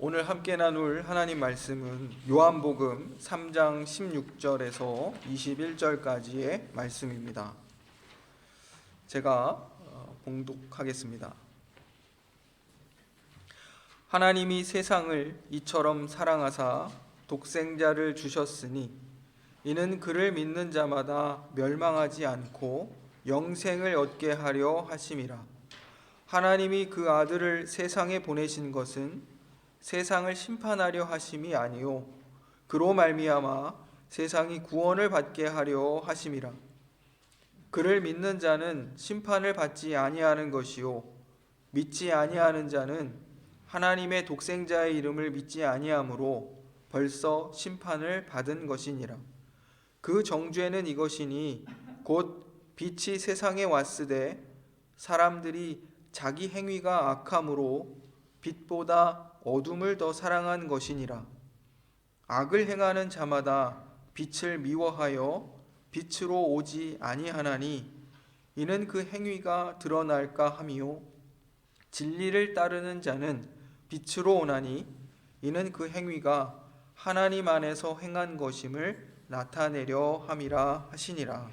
오늘 함께 나눌 하나님 말씀은 요한복음 3장 16절에서 21절까지의 말씀입니다. 제가 봉독하겠습니다. 하나님이 세상을 이처럼 사랑하사 독생자를 주셨으니 이는 그를 믿는 자마다 멸망하지 않고 영생을 얻게 하려 하심이라. 하나님이 그 아들을 세상에 보내신 것은 세상을 심판하려 하심이 아니요 그로 말미암아 세상이 구원을 받게 하려 하심이라. 그를 믿는 자는 심판을 받지 아니하는 것이요 믿지 아니하는 자는 하나님의 독생자의 이름을 믿지 아니하므로 벌써 심판을 받은 것이니라. 그 정죄는 이것이니 곧 빛이 세상에 왔으되 사람들이 자기 행위가 악함으로 빛보다 어둠을 더 사랑한 것이니라. 악을 행하는 자마다 빛을 미워하여 빛으로 오지 아니하나니 이는 그 행위가 드러날까 함이요 진리를 따르는 자는 빛으로 오나니 이는 그 행위가 하나님 안에서 행한 것임을 나타내려 함이라 하시니라.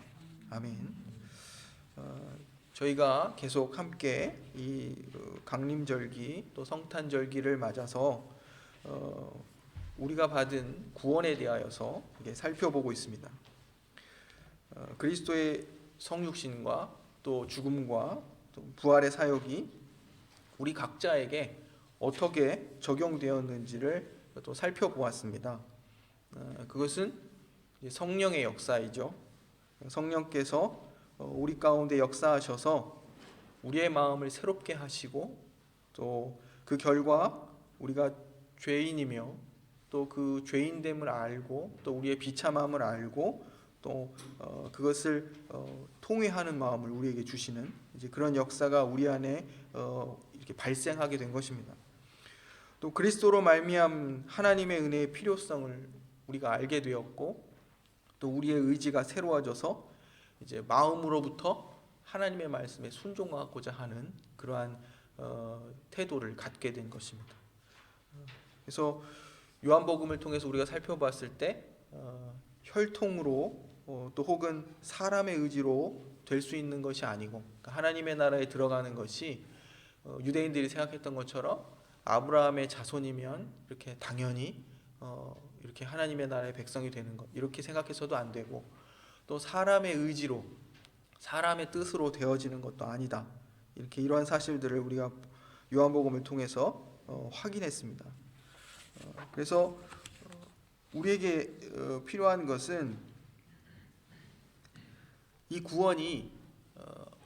아멘. 저희가 계속 함께 이 강림절기 또 성탄절기를 맞아서 우리가 받은 구원에 대하여서 살펴보고 있습니다. 그리스도의 성육신과 또 죽음과 또 부활의 사역이 우리 각자에게 어떻게 적용되었는지를 또 살펴보았습니다. 그것은 성령의 역사이죠. 성령께서 우리 가운데 역사하셔서 우리의 마음을 새롭게 하시고 또 그 결과 우리가 죄인이며 또 그 죄인됨을 알고 또 우리의 비참함을 알고 또 그것을 통회하는 마음을 우리에게 주시는 이제 그런 역사가 우리 안에 이렇게 발생하게 된 것입니다. 또 그리스도로 말미암은 하나님의 은혜의 필요성을 우리가 알게 되었고 또 우리의 의지가 새로워져서 이제 마음으로부터 하나님의 말씀에 순종하고자 하는 그러한 태도를 갖게 된 것입니다. 그래서 요한복음을 통해서 우리가 살펴봤을 때 혈통으로 또 혹은 사람의 의지로 될 수 있는 것이 아니고 그러니까 하나님의 나라에 들어가는 것이 유대인들이 생각했던 것처럼 아브라함의 자손이면 이렇게 당연히 이렇게 하나님의 나라의 백성이 되는 것 이렇게 생각해서도 안 되고 또 사람의 의지로 사람의 뜻으로 되어지는 것도 아니다. 이렇게 이러한 사실들을 우리가 요한복음을 통해서 확인했습니다. 그래서 우리에게 필요한 것은 이 구원이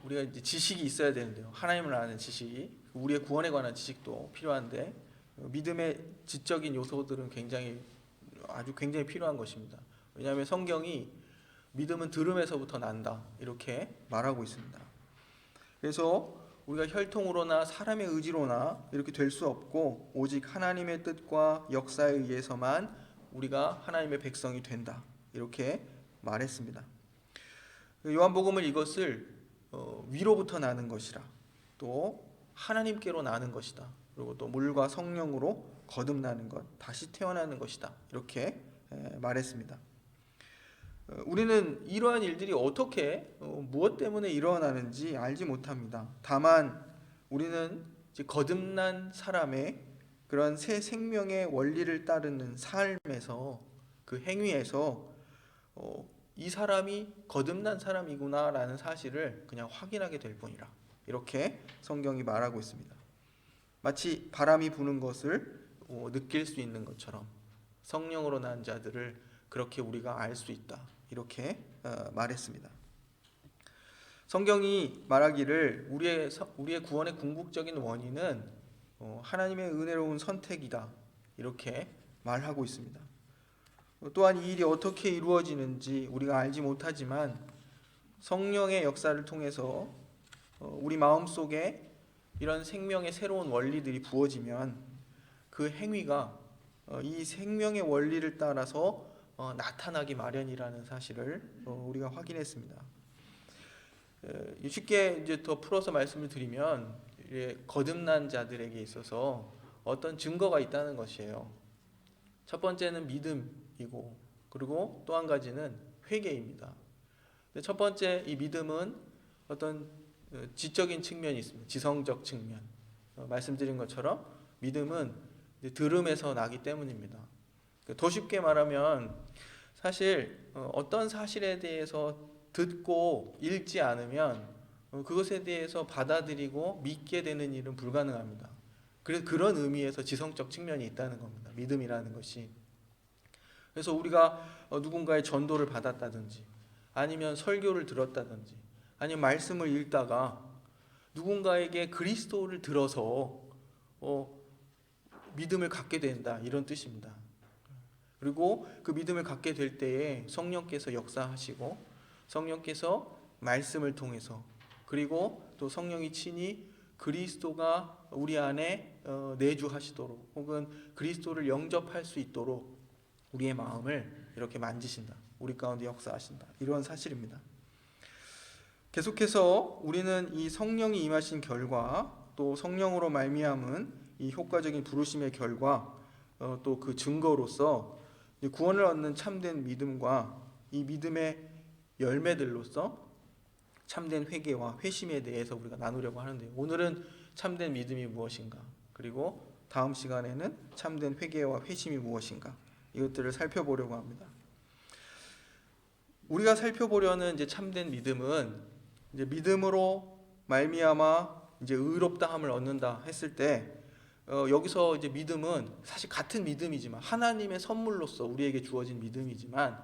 우리가 이제 지식이 있어야 되는데요. 하나님을 아는 지식이 우리의 구원에 관한 지식도 필요한데 믿음의 지적인 요소들은 아주 굉장히 필요한 것입니다. 왜냐하면 성경이 믿음은 들음에서부터 난다 이렇게 말하고 있습니다. 그래서 우리가 혈통으로나 사람의 의지로나 이렇게 될 수 없고 오직 하나님의 뜻과 역사에 의해서만 우리가 하나님의 백성이 된다 이렇게 말했습니다. 요한복음은 이것을 위로부터 나는 것이라 또 하나님께로 나는 것이다 그리고 또 물과 성령으로 거듭나는 것 다시 태어나는 것이다 이렇게 말했습니다. 우리는 이러한 일들이 어떻게 무엇 때문에 일어나는지 알지 못합니다. 다만 우리는 이제 거듭난 사람의 그런 새 생명의 원리를 따르는 삶에서 그 행위에서 이 사람이 거듭난 사람이구나라는 사실을 그냥 확인하게 될 뿐이라 이렇게 성경이 말하고 있습니다. 마치 바람이 부는 것을 느낄 수 있는 것처럼 성령으로 난 자들을 그렇게 우리가 알 수 있다 이렇게 말했습니다. 성경이 말하기를 우리의 구원의 궁극적인 원인은 하나님의 은혜로운 선택이다 이렇게 말하고 있습니다. 또한 이 일이 어떻게 이루어지는지 우리가 알지 못하지만 성령의 역사를 통해서 우리 마음속에 이런 생명의 새로운 원리들이 부어지면 그 행위가 이 생명의 원리를 따라서 나타나기 마련이라는 사실을 우리가 확인했습니다. 쉽게 이제 더 풀어서 말씀을 드리면 거듭난 자들에게 있어서 어떤 증거가 있다는 것이에요. 첫 번째는 믿음이고, 그리고 또 한 가지는 회개입니다. 근데 첫 번째 이 믿음은 어떤 지적인 측면이 있습니다. 지성적 측면. 말씀드린 것처럼 믿음은 들음에서 나기 때문입니다. 더 쉽게 말하면 사실 어떤 사실에 대해서 듣고 읽지 않으면 그것에 대해서 받아들이고 믿게 되는 일은 불가능합니다. 그래서 그런 의미에서 지성적 측면이 있다는 겁니다. 믿음이라는 것이. 그래서 우리가 누군가의 전도를 받았다든지, 아니면 설교를 들었다든지, 아니면 말씀을 읽다가 누군가에게 그리스도를 들어서 믿음을 갖게 된다, 이런 뜻입니다. 그리고 그 믿음을 갖게 될 때에 성령께서 역사하시고, 성령께서 말씀을 통해서, 그리고 또 성령이 친히 그리스도가 우리 안에 내주하시도록, 혹은 그리스도를 영접할 수 있도록 우리의 마음을 이렇게 만지신다, 우리 가운데 역사하신다, 이런 사실입니다. 계속해서 우리는 이 성령이 임하신 결과, 또 성령으로 말미암은 이 효과적인 부르심의 결과, 또 그 증거로서 구원을 얻는 참된 믿음과 이 믿음의 열매들로서 참된 회개와 회심에 대해서 우리가 나누려고 하는데요. 오늘은 참된 믿음이 무엇인가, 그리고 다음 시간에는 참된 회개와 회심이 무엇인가, 이것들을 살펴보려고 합니다. 우리가 살펴보려는 이제 참된 믿음은 이제 믿음으로 말미암아 이제 의롭다함을 얻는다 했을 때, 여기서 이제 믿음은 사실 같은 믿음이지만, 하나님의 선물로서 우리에게 주어진 믿음이지만,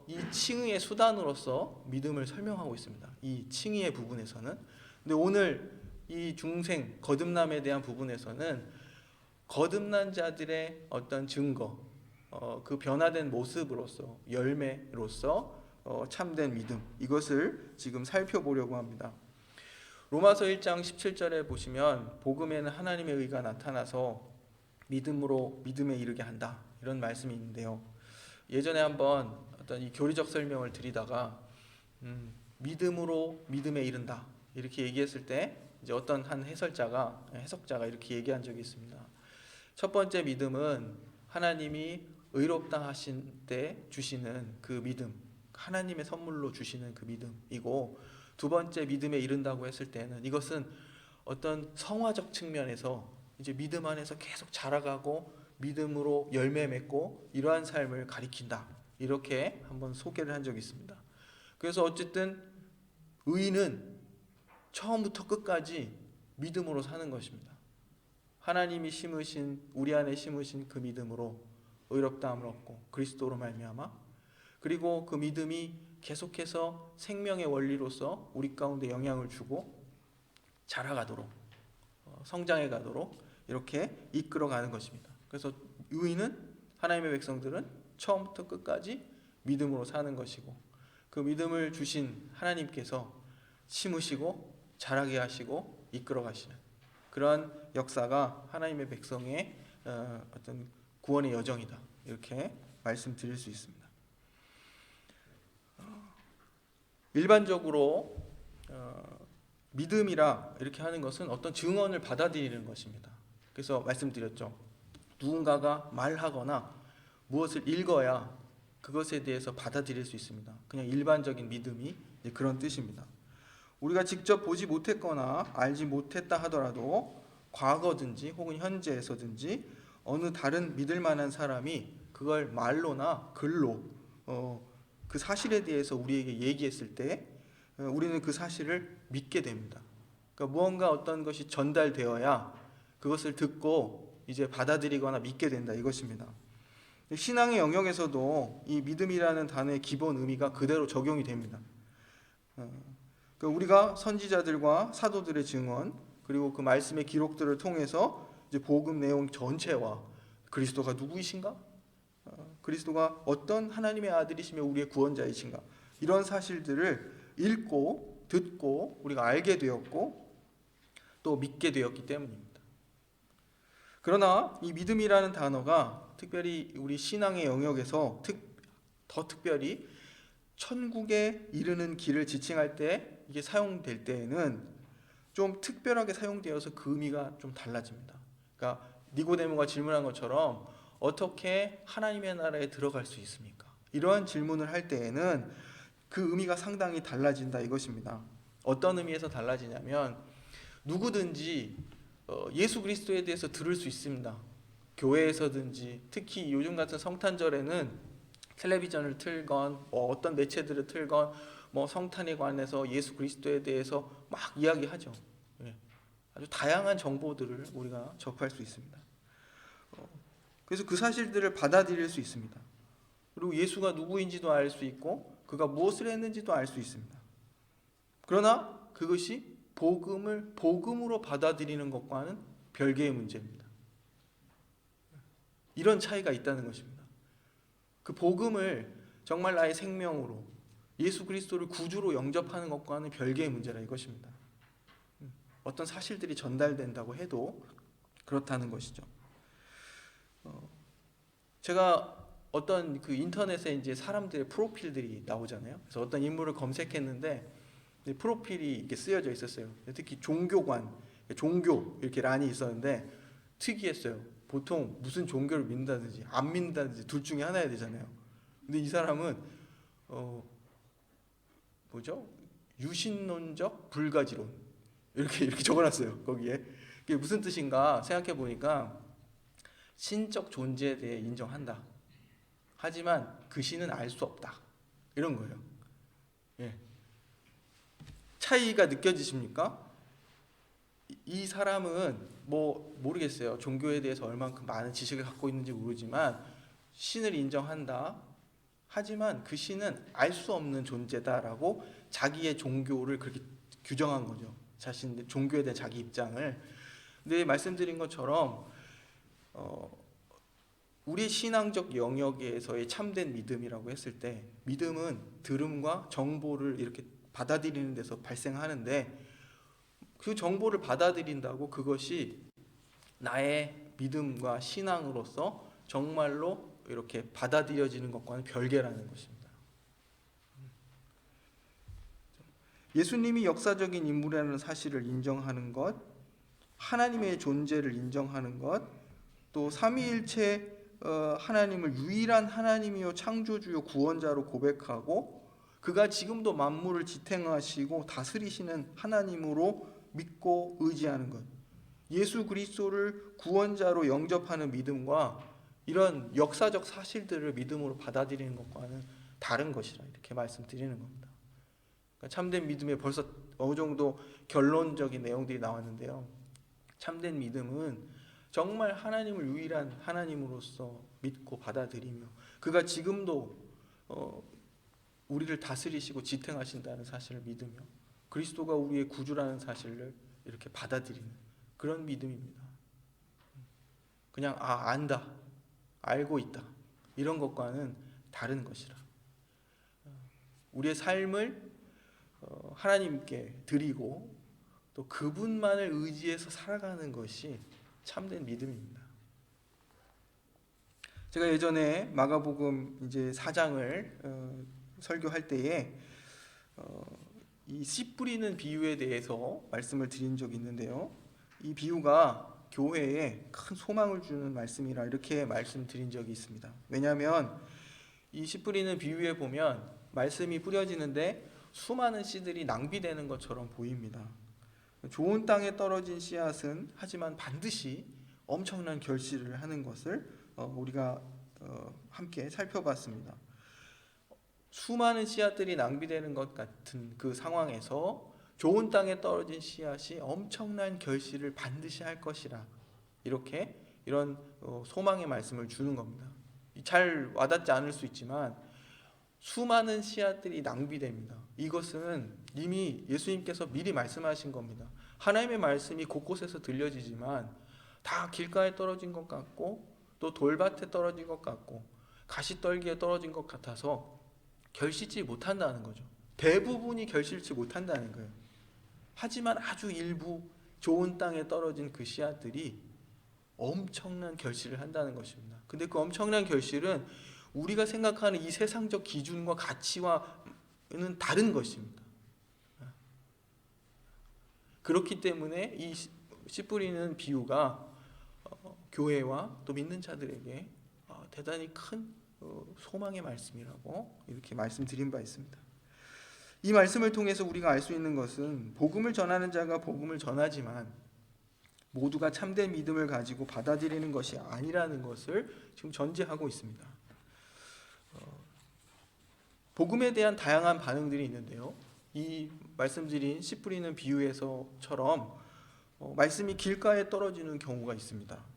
이 칭의의 수단으로서 믿음을 설명하고 있습니다. 이 칭의의 부분에서는. 근데 오늘 이 중생 거듭남에 대한 부분에서는 거듭난 자들의 어떤 증거, 그 변화된 모습으로서, 열매로서 참된 믿음, 이것을 지금 살펴보려고 합니다. 로마서 1장 17절에 보시면 복음에는 하나님의 의가 나타나서 믿음으로 믿음에 이르게 한다, 이런 말씀이 있는데요. 예전에 한번 어떤 이 교리적 설명을 드리다가 믿음으로 믿음에 이른다, 이렇게 얘기했을 때 이제 어떤 한 해석자가 이렇게 얘기한 적이 있습니다. 첫 번째 믿음은 하나님이 의롭다 하신 때 주시는 그 믿음, 하나님의 선물로 주시는 그 믿음이고, 두 번째 믿음에 이른다고 했을 때는 이것은 어떤 성화적 측면에서 이제 믿음 안에서 계속 자라가고 믿음으로 열매 맺고 이러한 삶을 가리킨다, 이렇게 한번 소개를 한 적이 있습니다. 그래서 어쨌든 의인은 처음부터 끝까지 믿음으로 사는 것입니다. 하나님이 심으신, 우리 안에 심으신 그 믿음으로 의롭다함을 얻고 그리스도로 말미암아, 그리고 그 믿음이 계속해서 생명의 원리로서 우리 가운데 영향을 주고 자라가도록, 성장해 가도록 이렇게 이끌어가는 것입니다. 그래서 의인은, 하나님의 백성들은 처음부터 끝까지 믿음으로 사는 것이고, 그 믿음을 주신 하나님께서 심으시고 자라게 하시고 이끌어 가시는 그러한 역사가 하나님의 백성의 어떤 구원의 여정이다, 이렇게 말씀드릴 수 있습니다. 일반적으로 믿음이라 이렇게 하는 것은 어떤 증언을 받아들이는 것입니다. 그래서 말씀드렸죠. 누군가가 말하거나 무엇을 읽어야 그것에 대해서 받아들일 수 있습니다. 그냥 일반적인 믿음이 그런 뜻입니다. 우리가 직접 보지 못했거나 알지 못했다 하더라도 과거든지 혹은 현재에서든지 어느 다른 믿을 만한 사람이 그걸 말로나 글로 그 사실에 대해서 우리에게 얘기했을 때 우리는 그 사실을 믿게 됩니다. 그러니까 무언가 어떤 것이 전달되어야 그것을 듣고 이제 받아들이거나 믿게 된다, 이것입니다. 신앙의 영역에서도 이 믿음이라는 단어의 기본 의미가 그대로 적용이 됩니다. 그러니까 우리가 선지자들과 사도들의 증언, 그리고 그 말씀의 기록들을 통해서 이제 복음 내용 전체와 그리스도가 누구이신가? 그리스도가 어떤 하나님의 아들이시며 우리의 구원자이신가? 이런 사실들을 읽고 듣고 우리가 알게 되었고 또 믿게 되었기 때문입니다. 그러나 이 믿음이라는 단어가 특별히 우리 신앙의 영역에서 더 특별히 천국에 이르는 길을 지칭할 때 이게 사용될 때에는 좀 특별하게 사용되어서 그 의미가 좀 달라집니다. 그러니까 니고데모가 질문한 것처럼 어떻게 하나님의 나라에 들어갈 수 있습니까? 이러한 질문을 할 때에는 그 의미가 상당히 달라진다 이것입니다. 어떤 의미에서 달라지냐면 누구든지 예수 그리스도에 대해서 들을 수 있습니다. 교회에서든지 특히 요즘 같은 성탄절에는 텔레비전을 틀건 어떤 매체들을 틀건 성탄에 관해서 예수 그리스도에 대해서 막 이야기하죠. 아주 다양한 정보들을 우리가 접할 수 있습니다. 그래서 그 사실들을 받아들일 수 있습니다. 그리고 예수가 누구인지도 알 수 있고 그가 무엇을 했는지도 알 수 있습니다. 그러나 그것이 복음을 복음으로 받아들이는 것과는 별개의 문제입니다. 이런 차이가 있다는 것입니다. 그 복음을 정말 나의 생명으로 예수 그리스도를 구주로 영접하는 것과는 별개의 문제라 이것입니다. 어떤 사실들이 전달된다고 해도 그렇다는 것이죠. 제가 어떤 그 인터넷에 이제 사람들의 프로필들이 나오잖아요. 그래서 어떤 인물을 검색했는데 프로필이 이렇게 쓰여져 있었어요. 특히 종교관, 종교 이렇게 란이 있었는데 특이했어요. 보통 무슨 종교를 믿는다든지 안 믿는다든지 둘 중에 하나야 되잖아요. 근데 이 사람은 뭐죠? 유신론적 불가지론 이렇게 적어놨어요. 거기에 그게 무슨 뜻인가 생각해 보니까 신적 존재에 대해 인정한다. 하지만 그 신은 알 수 없다. 이런 거예요. 예. 차이가 느껴지십니까? 이 사람은 모르겠어요. 종교에 대해서 얼만큼 많은 지식을 갖고 있는지 모르지만 신을 인정한다. 하지만 그 신은 알 수 없는 존재다라고 자기의 종교를 그렇게 규정한 거죠. 자신의 종교에 대한 자기 입장을. 근데 말씀드린 것처럼 우리 신앙적 영역에서의 참된 믿음이라고 했을 때 믿음은 들음과 정보를 이렇게 받아들이는 데서 발생하는데 그 정보를 받아들인다고 그것이 나의 믿음과 신앙으로서 정말로 이렇게 받아들여지는 것과는 별개라는 것입니다. 예수님이 역사적인 인물이라는 사실을 인정하는 것, 하나님의 존재를 인정하는 것, 또 삼위일체 하나님을 유일한 하나님이요 창조주요 구원자로 고백하고 그가 지금도 만물을 지탱하시고 다스리시는 하나님으로 믿고 의지하는 것, 예수 그리스도를 구원자로 영접하는 믿음과 이런 역사적 사실들을 믿음으로 받아들이는 것과는 다른 것이라 이렇게 말씀드리는 겁니다. 그러니까 참된 믿음에 벌써 어느 정도 결론적인 내용들이 나왔는데요. 참된 믿음은 정말 하나님을 유일한 하나님으로서 믿고 받아들이며 그가 지금도 우리를 다스리시고 지탱하신다는 사실을 믿으며 그리스도가 우리의 구주라는 사실을 이렇게 받아들이는 그런 믿음입니다. 그냥 안다, 알고 있다 이런 것과는 다른 것이라. 우리의 삶을 하나님께 드리고 또 그분만을 의지해서 살아가는 것이 참된 믿음입니다. 제가 예전에 마가복음 이제 4장을 설교할 때에 이 씨 뿌리는 비유에 대해서 말씀을 드린 적이 있는데요. 이 비유가 교회에 큰 소망을 주는 말씀이라 이렇게 말씀드린 적이 있습니다. 왜냐하면 이 씨 뿌리는 비유에 보면 말씀이 뿌려지는데 수많은 씨들이 낭비되는 것처럼 보입니다. 좋은 땅에 떨어진 씨앗은 하지만 반드시 엄청난 결실을 하는 것을 우리가 함께 살펴봤습니다. 수많은 씨앗들이 낭비되는 것 같은 그 상황에서 좋은 땅에 떨어진 씨앗이 엄청난 결실을 반드시 할 것이라 이런 소망의 말씀을 주는 겁니다. 잘 와닿지 않을 수 있지만 수많은 씨앗들이 낭비됩니다. 이것은 이미 예수님께서 미리 말씀하신 겁니다. 하나님의 말씀이 곳곳에서 들려지지만 다 길가에 떨어진 것 같고 또 돌밭에 떨어진 것 같고 가시떨기에 떨어진 것 같아서 결실치 못한다는 거죠. 대부분이 결실치 못한다는 거예요. 하지만 아주 일부 좋은 땅에 떨어진 그 씨앗들이 엄청난 결실을 한다는 것입니다. 근데 그 엄청난 결실은 우리가 생각하는 이 세상적 기준과 가치와는 다른 것입니다. 그렇기 때문에 이 씨 뿌리는 비유가 교회와 또 믿는 자들에게 대단히 큰 소망의 말씀이라고 이렇게 말씀드린 바 있습니다. 이 말씀을 통해서 우리가 알 수 있는 것은 복음을 전하는 자가 복음을 전하지만 모두가 참된 믿음을 가지고 받아들이는 것이 아니라는 것을 지금 전제하고 있습니다. 복음에 대한 다양한 반응들이 있는데요. 이 말씀드린 씨 뿌리는 비유에서처럼 말씀이 길가에 떨어지는 경우가 있습니다.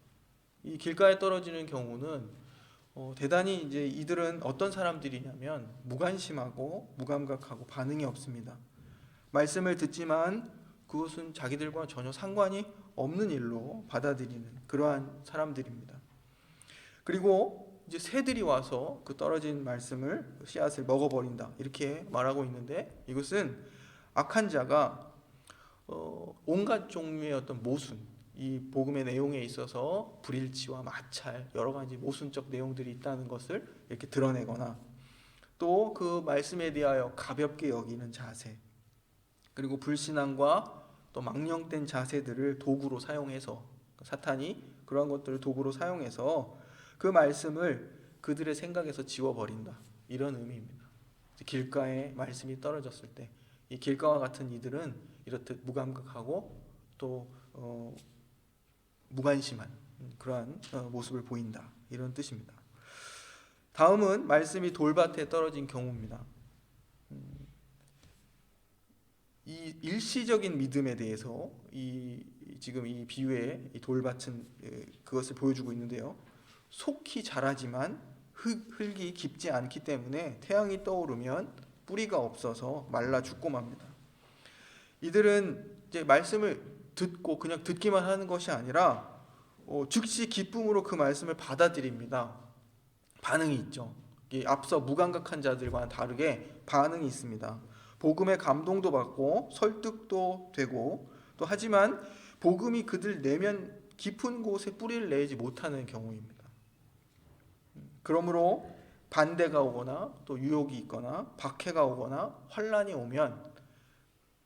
이 길가에 떨어지는 경우는 대단히 이제 이들은 어떤 사람들이냐면 무관심하고 무감각하고 반응이 없습니다. 말씀을 듣지만 그것은 자기들과 전혀 상관이 없는 일로 받아들이는 그러한 사람들입니다. 그리고 이제 새들이 와서 그 떨어진 말씀을 씨앗을 먹어버린다 이렇게 말하고 있는데 이것은 악한 자가 온갖 종류의 어떤 모순, 이 복음의 내용에 있어서 불일치와 마찰 여러 가지 모순적 내용들이 있다는 것을 이렇게 드러내거나 또 그 말씀에 대하여 가볍게 여기는 자세 그리고 불신앙과 또 망령된 자세들을 도구로 사용해서 사탄이 그러한 것들을 도구로 사용해서 그 말씀을 그들의 생각에서 지워버린다 이런 의미입니다. 길가에 말씀이 떨어졌을 때 이 길가와 같은 이들은 이렇듯 무감각하고 또 무관심한 그러한 모습을 보인다 이런 뜻입니다. 다음은 말씀이 돌밭에 떨어진 경우입니다. 이 일시적인 믿음에 대해서 지금 이 비유의 이 돌밭은 그것을 보여주고 있는데요. 속히 자라지만 흙이 깊지 않기 때문에 태양이 떠오르면 뿌리가 없어서 말라 죽고 맙니다. 이들은 이제 말씀을 듣고 그냥 듣기만 하는 것이 아니라 즉시 기쁨으로 그 말씀을 받아들입니다. 반응이 있죠. 앞서 무감각한 자들과는 다르게 반응이 있습니다. 복음의 감동도 받고 설득도 되고 또 하지만 복음이 그들 내면 깊은 곳에 뿌리를 내지 못하는 경우입니다. 그러므로 반대가 오거나 또 유혹이 있거나 박해가 오거나 환란이 오면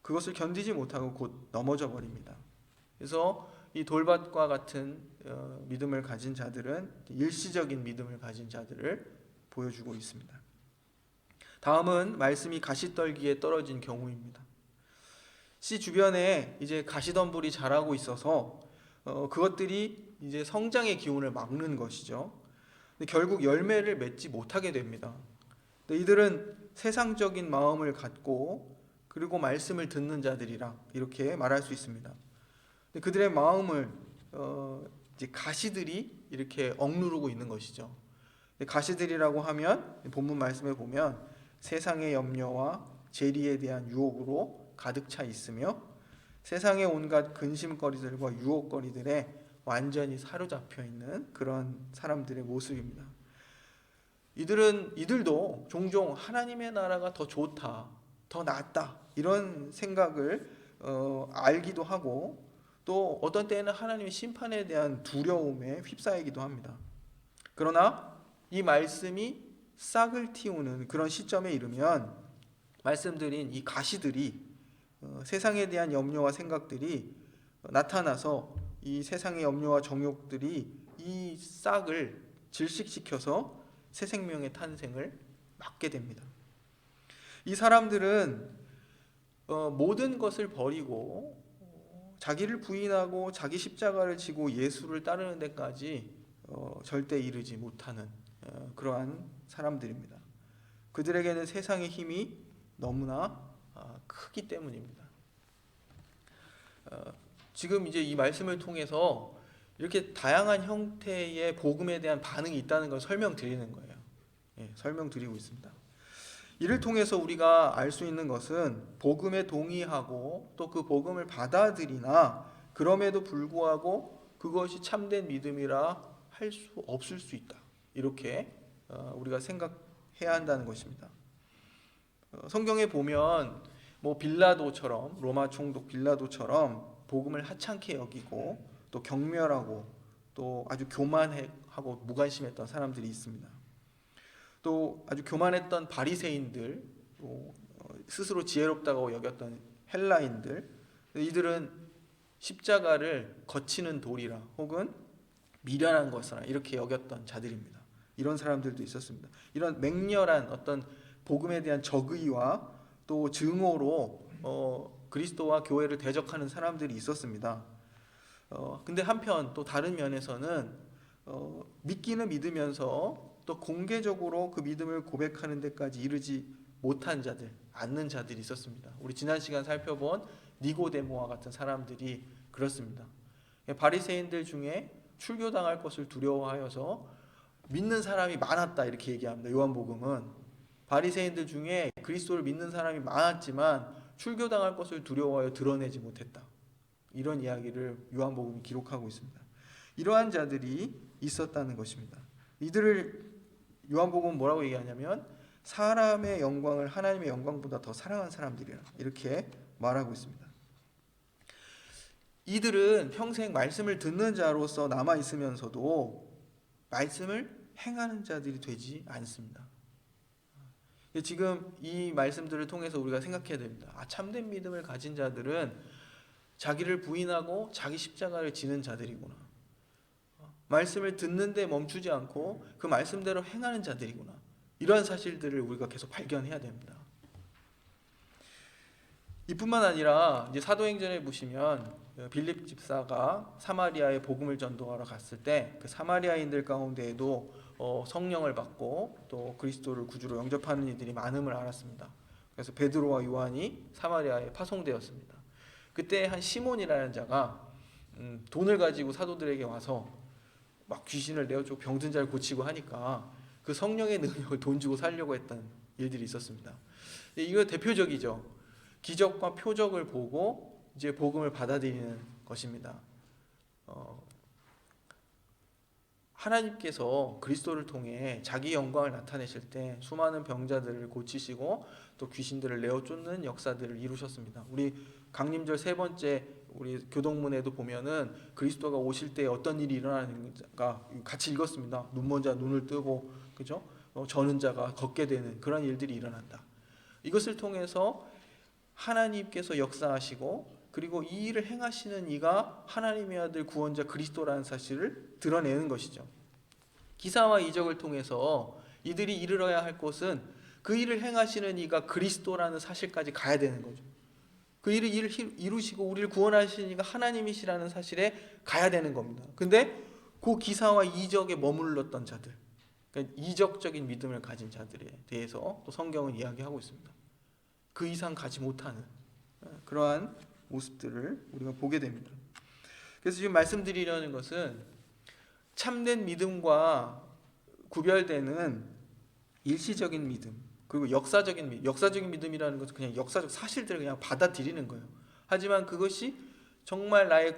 그것을 견디지 못하고 곧 넘어져 버립니다. 그래서 이 돌밭과 같은 믿음을 가진 자들은 일시적인 믿음을 가진 자들을 보여주고 있습니다. 다음은 말씀이 가시떨기에 떨어진 경우입니다. 씨 주변에 이제 가시덤불이 자라고 있어서 그것들이 이제 성장의 기운을 막는 것이죠. 근데 결국 열매를 맺지 못하게 됩니다. 근데 이들은 세상적인 마음을 갖고 그리고 말씀을 듣는 자들이라 이렇게 말할 수 있습니다. 근데 그들의 마음을 이제 가시들이 이렇게 억누르고 있는 것이죠. 근데 가시들이라고 하면 본문 말씀에 보면 세상의 염려와 재리에 대한 유혹으로 가득 차 있으며 세상의 온갖 근심거리들과 유혹거리들에 완전히 사로잡혀 있는 그런 사람들의 모습입니다. 이들도 종종 하나님의 나라가 더 좋다, 더 낫다 이런 생각을 알기도 하고 또 어떤 때에는 하나님의 심판에 대한 두려움에 휩싸이기도 합니다. 그러나 이 말씀이 싹을 틔우는 그런 시점에 이르면 말씀드린 이 가시들이 세상에 대한 염려와 생각들이 나타나서 이 세상의 염려와 정욕들이 이 싹을 질식시켜서 새 생명의 탄생을 막게 됩니다. 이 사람들은 모든 것을 버리고 자기를 부인하고 자기 십자가를 지고 예수를 따르는 데까지 절대 이르지 못하는 그러한 사람들입니다. 그들에게는 세상의 힘이 너무나 크기 때문입니다. 지금 이제 이 말씀을 통해서 이렇게 다양한 형태의 복음에 대한 반응이 있다는 걸 설명드리는 거예요. 설명드리고 있습니다. 이를 통해서 우리가 알 수 있는 것은 복음에 동의하고 또 그 복음을 받아들이나 그럼에도 불구하고 그것이 참된 믿음이라 할 수 없을 수 있다. 이렇게 우리가 생각해야 한다는 것입니다. 성경에 보면 빌라도처럼 로마 총독 빌라도처럼 복음을 하찮게 여기고 또 경멸하고 또 아주 교만하고 무관심했던 사람들이 있습니다. 또 아주 교만했던 바리새인들, 스스로 지혜롭다고 여겼던 헬라인들, 이들은 십자가를 거치는 돌이라 혹은 미련한 것이라 이렇게 여겼던 자들입니다. 이런 사람들도 있었습니다. 이런 맹렬한 어떤 복음에 대한 적의와 또 증오로 그리스도와 교회를 대적하는 사람들이 있었습니다. 근데 한편 또 다른 면에서는 믿기는 믿으면서 또 공개적으로 그 믿음을 고백하는 데까지 이르지 못한 자들, 않는 자들이 있었습니다. 우리 지난 시간 살펴본 니고데모와 같은 사람들이 그렇습니다. 바리새인들 중에 출교당할 것을 두려워하여서 믿는 사람이 많았다 이렇게 얘기합니다. 요한복음은 바리새인들 중에 그리스도를 믿는 사람이 많았지만 출교당할 것을 두려워하여 드러내지 못했다. 이런 이야기를 요한복음이 기록하고 있습니다. 이러한 자들이 있었다는 것입니다. 이들을 요한복음은 뭐라고 얘기하냐면 사람의 영광을 하나님의 영광보다 더 사랑한 사람들이라 이렇게 말하고 있습니다. 이들은 평생 말씀을 듣는 자로서 남아 있으면서도 말씀을 행하는 자들이 되지 않습니다. 지금 이 말씀들을 통해서 우리가 생각해야 됩니다. 참된 믿음을 가진 자들은 자기를 부인하고 자기 십자가를 지는 자들이구나. 말씀을 듣는데 멈추지 않고 그 말씀대로 행하는 자들이구나. 이런 사실들을 우리가 계속 발견해야 됩니다. 이뿐만 아니라 이제 사도행전에 보시면 빌립 집사가 사마리아에 복음을 전도하러 갔을 때 그 사마리아인들 가운데에도 성령을 받고 또 그리스도를 구주로 영접하는 이들이 많음을 알았습니다. 그래서 베드로와 요한이 사마리아에 파송되었습니다. 그때 한 시몬이라는 자가 돈을 가지고 사도들에게 와서 막 귀신을 내어주고 병든 자를 고치고 하니까 그 성령의 능력을 돈 주고 살려고 했던 일들이 있었습니다. 이거 대표적이죠. 기적과 표적을 보고 이제 복음을 받아들이는 것입니다. 하나님께서 그리스도를 통해 자기 영광을 나타내실 때 수많은 병자들을 고치시고 또 귀신들을 내어 쫓는 역사들을 이루셨습니다. 우리 강림절 세 번째 우리 교동문에도 보면은 그리스도가 오실 때 어떤 일이 일어나는가 같이 읽었습니다. 눈먼 자 눈을 뜨고 그죠? 저는 자가 걷게 되는 그런 일들이 일어난다. 이것을 통해서 하나님께서 역사하시고 그리고 이 일을 행하시는 이가 하나님의 아들 구원자 그리스도라는 사실을 드러내는 것이죠. 기사와 이적을 통해서 이들이 이르러야 할 곳은 그 일을 행하시는 이가 그리스도라는 사실까지 가야 되는 거죠. 그 일을 이루시고 우리를 구원하시는 이가 하나님이시라는 사실에 가야 되는 겁니다. 근데 그 기사와 이적에 머물렀던 자들, 그러니까 이적적인 믿음을 가진 자들에 대해서 또 성경은 이야기하고 있습니다. 그 이상 가지 못하는 그러한 모습들을 우리가 보게 됩니다. 그래서 지금 말씀드리려는 것은 참된 믿음과 구별되는 일시적인 믿음 그리고 역사적인 믿음. 역사적인 믿음이라는 것은 그냥 역사적 사실들을 그냥 받아들이는 거예요. 하지만 그것이 정말 나의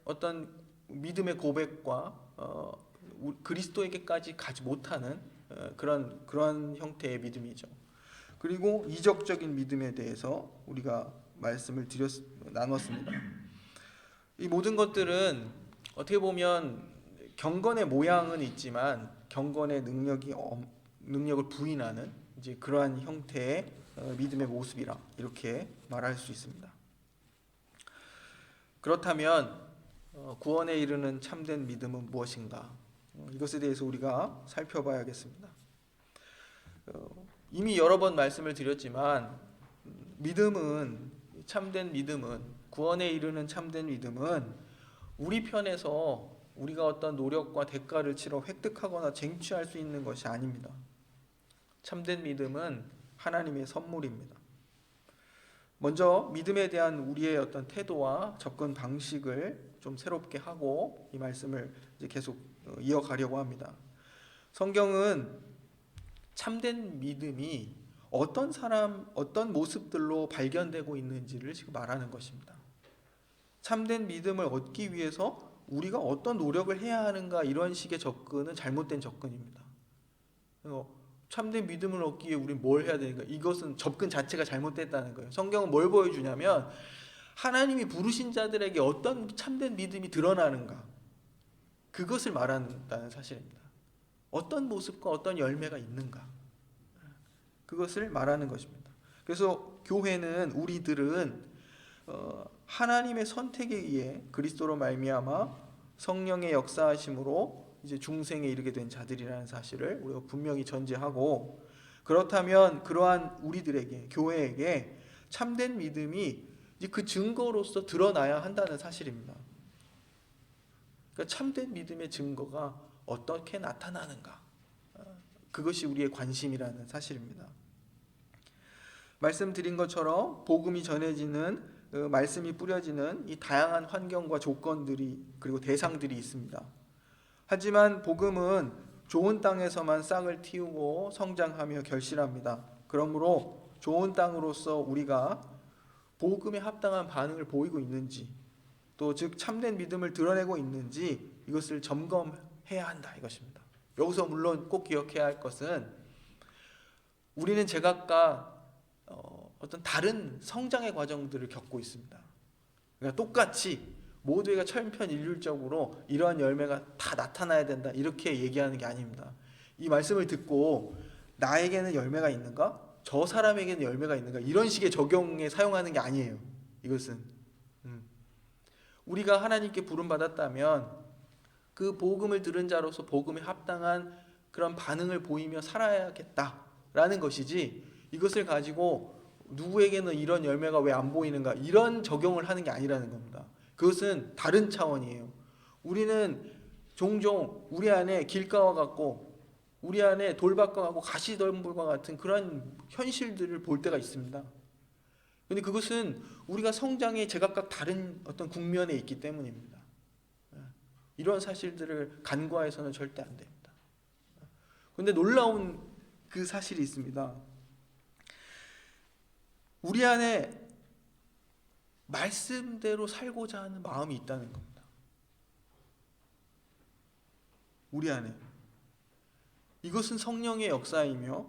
어떤 믿음의 고백과 그리스도에게까지 가지 못하는 그런 형태의 믿음이죠. 그리고 이적적인 믿음에 대해서 우리가 말씀을 나눴습니다. 이 모든 것들은 어떻게 보면 경건의 모양은 있지만 경건의 능력을 부인하는 이제 그러한 형태의 믿음의 모습이라 이렇게 말할 수 있습니다. 그렇다면 구원에 이르는 참된 믿음은 무엇인가? 이것에 대해서 우리가 살펴봐야겠습니다. 이미 여러 번 말씀을 드렸지만 참된 믿음은 구원에 이르는 참된 믿음은 우리 편에서 우리가 어떤 노력과 대가를 치러 획득하거나 쟁취할 수 있는 것이 아닙니다. 참된 믿음은 하나님의 선물입니다. 먼저 믿음에 대한 우리의 어떤 태도와 접근 방식을 좀 새롭게 하고 이 말씀을 이제 계속 이어가려고 합니다. 성경은 참된 믿음이 어떤 모습들로 발견되고 있는지를 지금 말하는 것입니다. 참된 믿음을 얻기 위해서 우리가 어떤 노력을 해야 하는가 이런 식의 접근은 잘못된 접근입니다. 참된 믿음을 얻기 위해 우리는 뭘 해야 되는가? 이것은 접근 자체가 잘못됐다는 거예요. 성경은 뭘 보여주냐면 하나님이 부르신 자들에게 어떤 참된 믿음이 드러나는가 그것을 말한다는 사실입니다. 어떤 모습과 어떤 열매가 있는가 그것을 말하는 것입니다. 그래서 교회는 우리들은 하나님의 선택에 의해 그리스도로 말미암아 성령의 역사하심으로 이제 중생에 이르게 된 자들이라는 사실을 우리가 분명히 전제하고, 그렇다면 그러한 우리들에게, 교회에게 참된 믿음이 이제 그 증거로서 드러나야 한다는 사실입니다. 그러니까 참된 믿음의 증거가 어떻게 나타나는가, 그것이 우리의 관심이라는 사실입니다. 말씀드린 것처럼 복음이 전해지는, 말씀이 뿌려지는 이 다양한 환경과 조건들이, 그리고 대상들이 있습니다. 하지만 복음은 좋은 땅에서만 싹을 틔우고 성장하며 결실합니다. 그러므로 좋은 땅으로서 우리가 복음에 합당한 반응을 보이고 있는지, 또 즉 참된 믿음을 드러내고 있는지 이것을 점검해야 한다, 이것입니다. 여기서 물론 꼭 기억해야 할 것은, 우리는 제각각 어떤 다른 성장의 과정들을 겪고 있습니다. 그러니까 똑같이 모두에게 천편일률적으로 이러한 열매가 다 나타나야 된다, 이렇게 얘기하는 게 아닙니다. 이 말씀을 듣고 나에게는 열매가 있는가? 저 사람에게는 열매가 있는가? 이런 식의 적용에 사용하는 게 아니에요. 이것은 우리가 하나님께 부름받았다면 그 복음을 들은 자로서 복음에 합당한 그런 반응을 보이며 살아야겠다라는 것이지, 이것을 가지고 누구에게는 이런 열매가 왜 안 보이는가, 이런 적용을 하는 게 아니라는 겁니다. 그것은 다른 차원이에요. 우리는 종종 우리 안에 길가와 같고 우리 안에 돌밭과 같고 가시덤불과 같은 그런 현실들을 볼 때가 있습니다. 그런데 그것은 우리가 성장의 제각각 다른 어떤 국면에 있기 때문입니다. 이런 사실들을 간과해서는 절대 안 됩니다. 그런데 놀라운 그 사실이 있습니다. 우리 안에 말씀대로 살고자 하는 마음이 있다는 겁니다. 우리 안에. 이것은 성령의 역사이며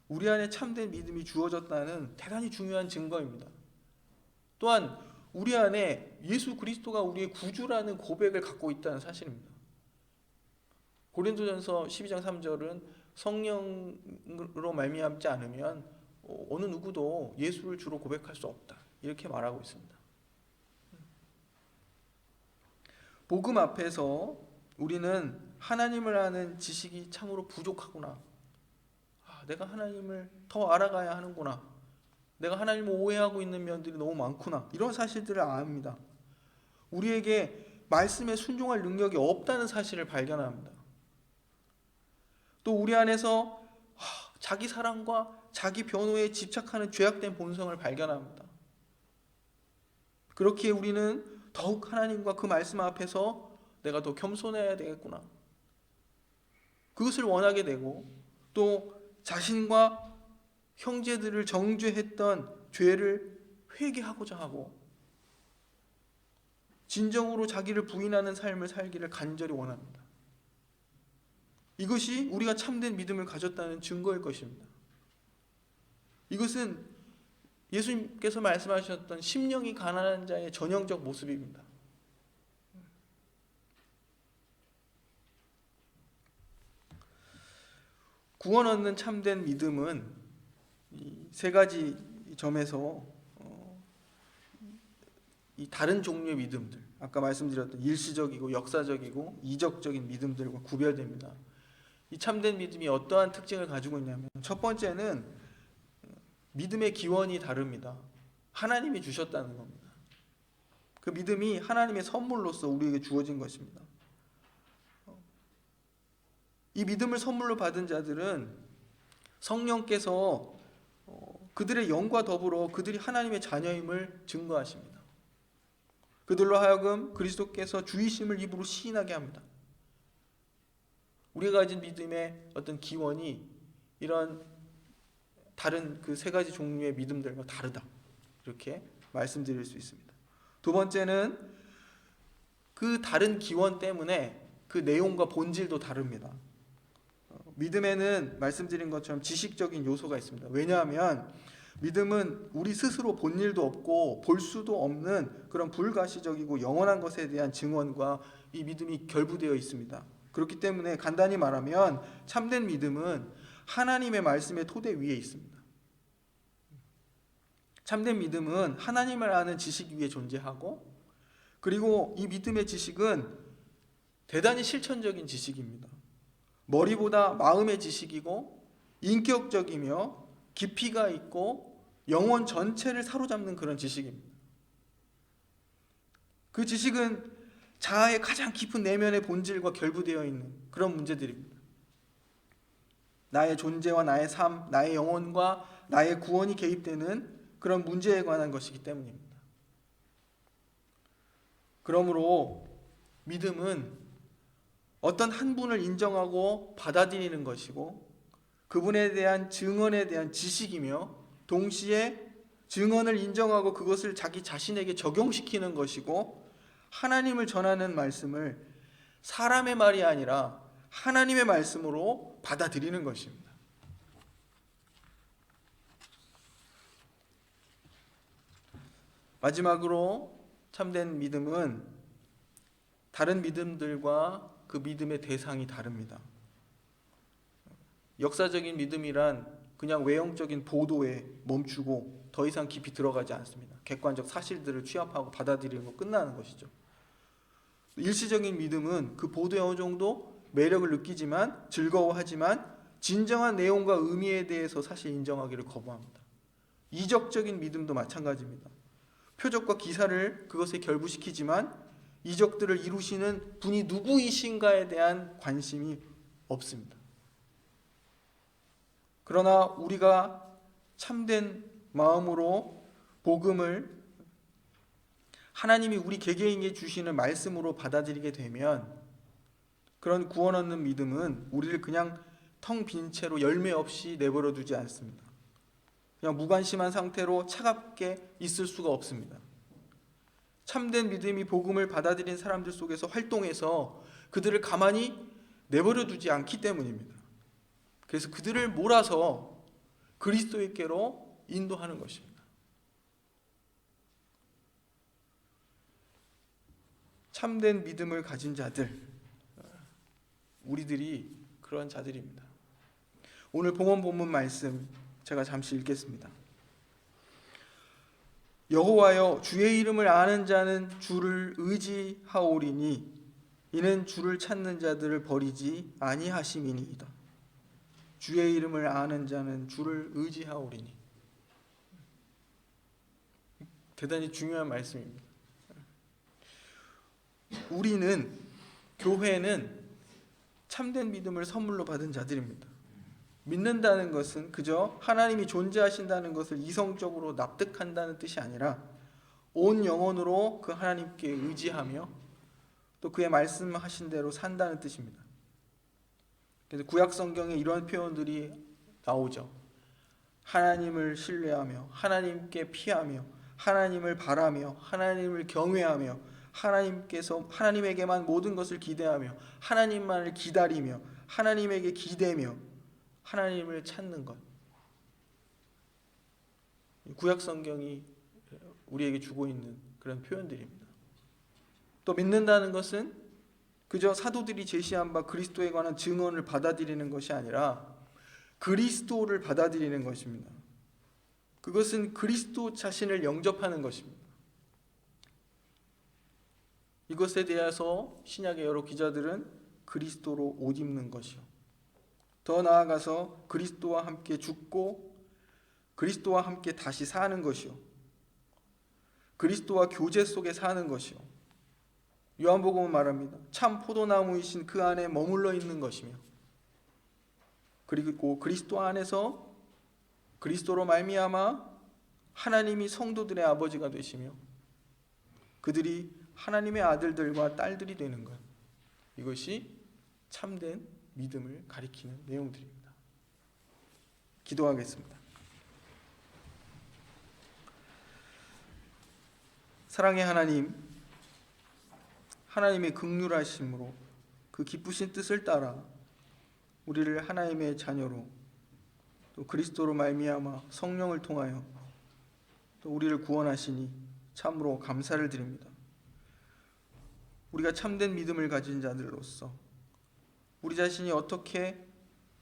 우리 안에 참된 믿음이 주어졌다는 대단히 중요한 증거입니다. 또한 우리 안에 예수 그리스도가 우리의 구주라는 고백을 갖고 있다는 사실입니다. 고린도전서 12장 3절은 성령으로 말미암지 않으면 어느 누구도 예수를 주로 고백할 수 없다, 이렇게 말하고 있습니다. 복음 앞에서 우리는 하나님을 아는 지식이 참으로 부족하구나, 내가 하나님을 더 알아가야 하는구나, 내가 하나님을 오해하고 있는 면들이 너무 많구나, 이런 사실들을 압니다. 우리에게 말씀에 순종할 능력이 없다는 사실을 발견합니다. 또 우리 안에서 자기 사랑과 자기 변호에 집착하는 죄악된 본성을 발견합니다. 그렇기에 우리는 더욱 하나님과 그 말씀 앞에서 내가 더 겸손해야 되겠구나, 그것을 원하게 되고, 또 자신과 형제들을 정죄했던 죄를 회개하고자 하고 진정으로 자기를 부인하는 삶을 살기를 간절히 원합니다. 이것이 우리가 참된 믿음을 가졌다는 증거일 것입니다. 이것은 예수님께서 말씀하셨던 심령이 가난한 자의 전형적 모습입니다. 구원 얻는 참된 믿음은 이 세 가지 점에서 이 다른 종류의 믿음들, 아까 말씀드렸던 일시적이고 역사적이고 이적적인 믿음들과 구별됩니다. 이 참된 믿음이 어떠한 특징을 가지고 있냐면, 첫 번째는 믿음의 기원이 다릅니다. 하나님이 주셨다는 겁니다. 그 믿음이 하나님의 선물로서 우리에게 주어진 것입니다. 이 믿음을 선물로 받은 자들은 성령께서 그들의 영과 더불어 그들이 하나님의 자녀임을 증거하십니다. 그들로 하여금 그리스도께서 주이심을 입으로 시인하게 합니다. 우리가 가진 믿음의 어떤 기원이 이런 다른 그 세 가지 종류의 믿음들과 다르다, 이렇게 말씀드릴 수 있습니다. 두 번째는 그 다른 기원 때문에 그 내용과 본질도 다릅니다. 믿음에는 말씀드린 것처럼 지식적인 요소가 있습니다. 왜냐하면 믿음은 우리 스스로 본 일도 없고 볼 수도 없는 그런 불가시적이고 영원한 것에 대한 증언과 이 믿음이 결부되어 있습니다. 그렇기 때문에 간단히 말하면 참된 믿음은 하나님의 말씀의 토대 위에 있습니다. 참된 믿음은 하나님을 아는 지식 위에 존재하고, 그리고 이 믿음의 지식은 대단히 실천적인 지식입니다. 머리보다 마음의 지식이고 인격적이며 깊이가 있고 영혼 전체를 사로잡는 그런 지식입니다. 그 지식은 자아의 가장 깊은 내면의 본질과 결부되어 있는 그런 문제들입니다. 나의 존재와 나의 삶, 나의 영혼과 나의 구원이 개입되는 그런 문제에 관한 것이기 때문입니다. 그러므로 믿음은 어떤 한 분을 인정하고 받아들이는 것이고 그분에 대한 증언에 대한 지식이며 동시에 증언을 인정하고 그것을 자기 자신에게 적용시키는 것이고 하나님을 전하는 말씀을 사람의 말이 아니라 하나님의 말씀으로 받아들이는 것입니다. 마지막으로 참된 믿음은 다른 믿음들과 그 믿음의 대상이 다릅니다. 역사적인 믿음이란 그냥 외형적인 보도에 멈추고 더 이상 깊이 들어가지 않습니다. 객관적 사실들을 취합하고 받아들이고 끝나는 것이죠. 일시적인 믿음은 그 보도에 어느 정도 매력을 느끼지만 즐거워하지만 진정한 내용과 의미에 대해서 사실 인정하기를 거부합니다. 이적적인 믿음도 마찬가지입니다. 표적과 기사를 그것에 결부시키지만 이적들을 이루시는 분이 누구이신가에 대한 관심이 없습니다. 그러나 우리가 참된 마음으로 복음을 하나님이 우리 개개인에게 주시는 말씀으로 받아들이게 되면 그런 구원 얻는 믿음은 우리를 그냥 텅 빈 채로 열매 없이 내버려 두지 않습니다. 그냥 무관심한 상태로 차갑게 있을 수가 없습니다. 참된 믿음이 복음을 받아들인 사람들 속에서 활동해서 그들을 가만히 내버려 두지 않기 때문입니다. 그래서 그들을 몰아서 그리스도께로 인도하는 것입니다. 참된 믿음을 가진 자들, 우리들이 그런 자들입니다. 오늘 봉헌 본문 말씀 제가 잠시 읽겠습니다. 여호와여 주의 이름을 아는 자는 주를 의지하오리니 이는 주를 찾는 자들을 버리지 아니하심이니이다. 주의 이름을 아는 자는 주를 의지하오리니. 대단히 중요한 말씀입니다. 우리는, 교회는 참된 믿음을 선물로 받은 자들입니다. 믿는다는 것은 그저 하나님이 존재하신다는 것을 이성적으로 납득한다는 뜻이 아니라 온 영혼으로 그 하나님께 의지하며 또 그의 말씀하신 대로 산다는 뜻입니다. 그래서 구약 성경에 이런 표현들이 나오죠. 하나님을 신뢰하며 하나님께 피하며 하나님을 바라며 하나님을 경외하며 하나님에게만 모든 것을 기대하며 하나님만을 기다리며 하나님에게 기대며 하나님을 찾는 것. 구약 성경이 우리에게 주고 있는 그런 표현들입니다. 또 믿는다는 것은 그저 사도들이 제시한 바 그리스도에 관한 증언을 받아들이는 것이 아니라 그리스도를 받아들이는 것입니다. 그것은 그리스도 자신을 영접하는 것입니다. 이것에 대해서 신약의 여러 기자들은 그리스도로 옷 입는 것이요. 더 나아가서 그리스도와 함께 죽고 그리스도와 함께 다시 사는 것이요. 그리스도와 교제 속에 사는 것이요. 요한복음은 말합니다. 참 포도나무이신 그 안에 머물러 있는 것이며 그리고 그리스도 안에서 그리스도로 말미암아 하나님이 성도들의 아버지가 되시며 그들이 하나님의 아들들과 딸들이 되는 것. 이것이 참된 믿음을 가리키는 내용들입니다. 기도하겠습니다. 사랑의 하나님, 하나님의 긍휼하심으로 그 기쁘신 뜻을 따라 우리를 하나님의 자녀로 또 그리스도로 말미암아 성령을 통하여 또 우리를 구원하시니 참으로 감사를 드립니다. 우리가 참된 믿음을 가진 자들로서 우리 자신이 어떻게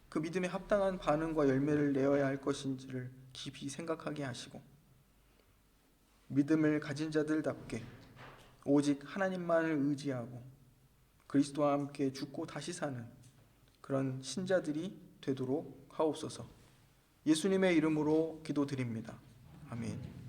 그 믿음에 합당한 반응과 열매를 내어야 할 것인지를 깊이 생각하게 하시고 믿음을 가진 자들답게 오직 하나님만을 의지하고 그리스도와 함께 죽고 다시 사는 그런 신자들이 되도록 하옵소서. 예수님의 이름으로 기도드립니다. 아멘.